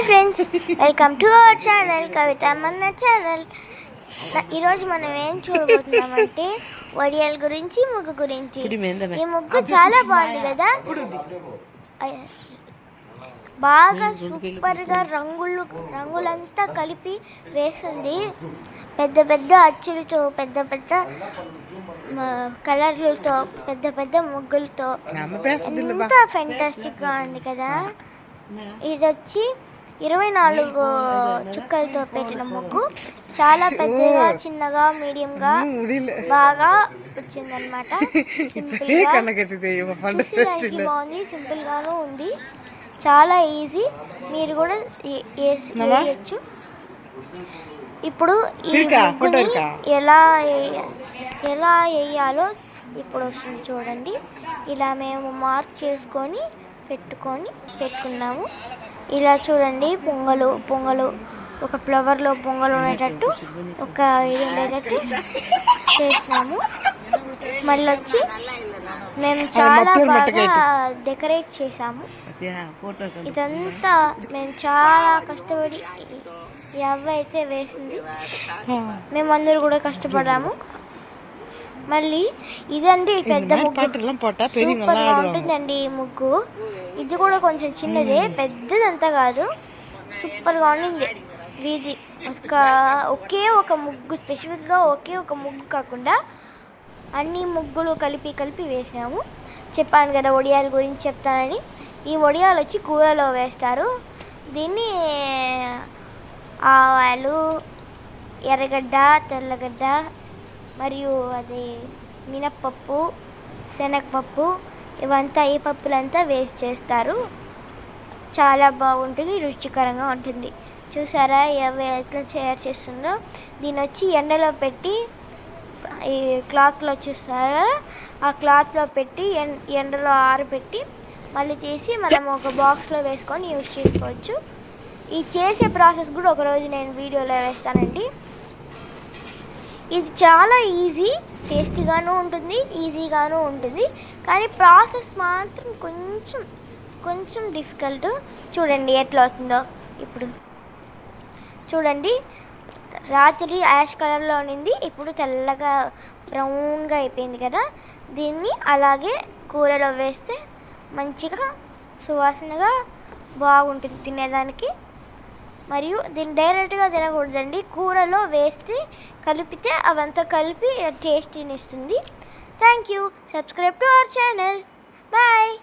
Friends, welcome to our channel Kavitha Manna channel. ఈరోజు మనం ఏం చూడబోతున్నామంటే వడియాల గురించి, ముగ్గు గురించి. ఈ ముగ్గు చాలా బాగుంది కదా, బాగా సూపర్గా రంగులంతా కలిపి వేసింది. పెద్ద పెద్ద అచ్చులతో, పెద్ద పెద్ద కలర్లతో, పెద్ద పెద్ద ముగ్గులతో ఎంత ఫెంటాస్టిక్గా ఉంది కదా. ఇది వచ్చి 24 చుక్కలతో పెట్టిన ముగ్గు. చాలా పెద్దగా, చిన్నగా, మీడియంగా బాగా వచ్చిందనమాట. బాగుంది, సింపుల్ గాను ఉంది, చాలా ఈజీ. మీరు కూడా వేయచ్చు. ఇప్పుడు ఈ ముగ్గుని ఎలా వేయాలో ఇప్పుడు వస్తుంది చూడండి. ఇలా మేము మార్క్ చేసుకొని పెట్టుకున్నాము. ఇలా చూడండి, పొంగలు ఒక ఫ్లవర్లో పొంగలు ఉండేటట్టు, ఒక ఇది ఉండేటట్టు చేసినాము. మళ్ళీ వచ్చి మేము చాలా బాగా డెకరేట్ చేసాము. ఇదంతా మేము చాలా కష్టపడి ఈ అవ్వ అయితే వేసింది. మేమందరూ కూడా కష్టపడాము. మళ్ళీ ఇదండి పెద్ద ముగ్గు, సూపర్గా ఉంటుందండి ఈ ముగ్గు. ఇది కూడా కొంచెం చిన్నదే, పెద్దదంతా కాదు, సూపర్గా ఉండింది. వీధి ఒకే ఒక ముగ్గు, స్పెసిఫిక్గా ఒకే ఒక ముగ్గు కాకుండా అన్ని ముగ్గులు కలిపి వేసాము. చెప్పాను కదా వడియాల గురించి చెప్తానని. ఈ వడియాలు వచ్చి కూరలో వేస్తారు. దీన్ని ఆవాలు, ఎర్రగడ్డ, తెల్లగడ్డ, మరియు అది మినప్పప్పు, శనగపప్పు, ఇవంతా ఈ పప్పులంతా వేసి చేస్తారు. చాలా బాగుంటుంది, రుచికరంగా ఉంటుంది. చూసారా ఎట్లా తయారు చేస్తుందో. దీన్ని వచ్చి ఎండలో పెట్టి, ఈ క్లాత్లో చూస్తారా, ఆ క్లాత్లో పెట్టి ఎండలో ఆరబెట్టి మళ్ళీ తీసి మనం ఒక బాక్స్లో వేసుకొని యూజ్ చేసుకోవచ్చు. ఈ చేసే ప్రాసెస్ కూడా ఒకరోజు నేను వీడియోలో వేస్తానండి. ఇది చాలా ఈజీ, టేస్టీగాను ఉంటుంది, ఈజీగాను ఉంటుంది. కానీ ప్రాసెస్ మాత్రం కొంచెం డిఫికల్ట్. చూడండి ఎట్లా అవుతుందో. ఇప్పుడు చూడండి, రాత్రి యాష్ కలర్లో ఉండింది, ఇప్పుడు తెల్లగా బ్రౌన్గా అయిపోయింది కదా. దీన్ని అలాగే కూరలో వేస్తే మంచిగా సువాసనగా బాగుంటుంది తినేదానికి. మరియు దీన్ని డైరెక్ట్గా తినకూడదండి, కూరలో వేస్తే కలిపితే అవంతా కలిపి టేస్టీని ఇస్తుంది. Thank you. Subscribe to our channel. Bye.